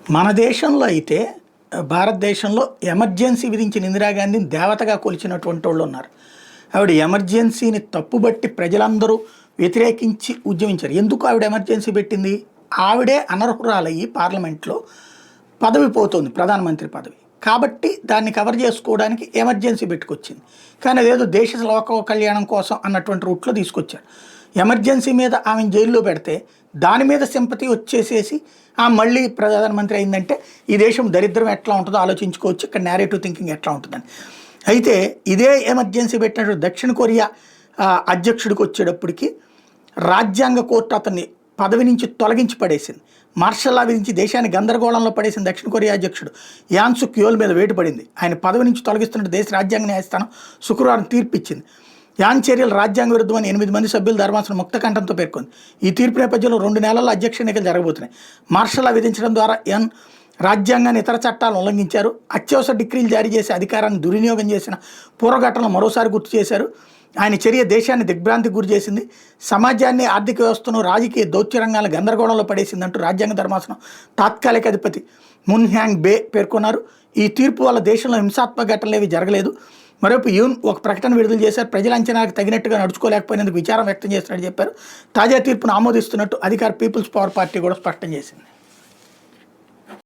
మన దేశంలో అయితే భారతదేశంలో ఎమర్జెన్సీ విధించిన ఇందిరాగాంధీని దేవతగా కొలిచినటువంటి వాళ్ళు ఉన్నారు. ఆవిడ ఎమర్జెన్సీని తప్పుబట్టి ప్రజలందరూ వ్యతిరేకించి ఉద్యమించారు. ఎందుకు ఆవిడ ఎమర్జెన్సీ పెట్టింది? ఆవిడే అనర్హురాలయ్యి పార్లమెంట్లో పదవి పోతుంది, ప్రధానమంత్రి పదవి. కాబట్టి దాన్ని కవర్ చేసుకోవడానికి ఎమర్జెన్సీ పెట్టుకొచ్చింది. కానీ అదేదో దేశ లోక కళ్యాణం కోసం అన్నటువంటి రూట్లో తీసుకొచ్చారు. ఎమర్జెన్సీ మీద ఆమెను జైల్లో పెడితే దాని మీద సింపతి వచ్చేసేసి మళ్ళీ ప్రధానమంత్రి అయిందంటే ఈ దేశం దరిద్రం ఎట్లా ఉంటుందో ఆలోచించుకోవచ్చు, ఇక్కడ నేరేటివ్ థింకింగ్ ఎట్లా ఉంటుందని. అయితే ఇదే ఎమర్జెన్సీ పెట్టినటువంటి దక్షిణ కొరియా అధ్యక్షుడికి వచ్చేటప్పటికి రాజ్యాంగ కోర్టు అతన్ని పదవి నుంచి తొలగించి పడేసింది. మార్షల్ లా విధించి దేశాన్ని గందరగోళంలో పడేసిన దక్షిణ కొరియా అధ్యక్షుడు యాన్ సుక్ యోల్ మీద వేటు పడింది. ఆయన పదవి నుంచి తొలగిస్తున్నట్టు దేశ రాజ్యాంగ న్యాయస్థానం శుక్రవారం తీర్పు ఇచ్చింది. యాన్ చర్యలు రాజ్యాంగ విరుద్ధమని 8 మంది సభ్యుల ధర్మాసనం ముక్తకంఠంతో పేర్కొంది. ఈ తీర్పు నేపథ్యంలో 2 నెలల్లో అధ్యక్ష ఎన్నికలు జరగబోతున్నాయి. మార్షల్ లా విధించడం ద్వారా యాన్ రాజ్యాంగాన్ని ఇతర చట్టాలు ఉల్లంఘించారు. అత్యవసర డిగ్రీలు జారీ చేసి అధికారాన్ని దుర్వినియోగం చేసిన పూర్వఘటనలు మరోసారి గుర్తు చేశారు. ఆయన చర్య దేశాన్ని దిగ్భ్రాంతికి గురి చేసింది, సమాజాన్ని, ఆర్థిక వ్యవస్థను, రాజకీయ దౌత్య రంగాలను గందరగోళంలో పడేసిందంటూ రాజ్యాంగ ధర్మాసనం తాత్కాలిక అధిపతి మున్ హ్యాంగ్ బే పేర్కొన్నారు. ఈ తీర్పు వల్ల దేశంలో హింసాత్మక ఘటనలు ఏవి జరగలేదు. మరోవైపు యూన్ ఒక ప్రకటన విడుదల చేశారు. ప్రజల అంచనాలకు తగినట్టుగా నడుచుకోలేకపోయినందుకు విచారం వ్యక్తం చేస్తున్నట్టు చెప్పారు. తాజా తీర్పును ఆమోదిస్తున్నట్టు అధికార పీపుల్స్ పవర్ పార్టీ కూడా స్పష్టం చేసింది.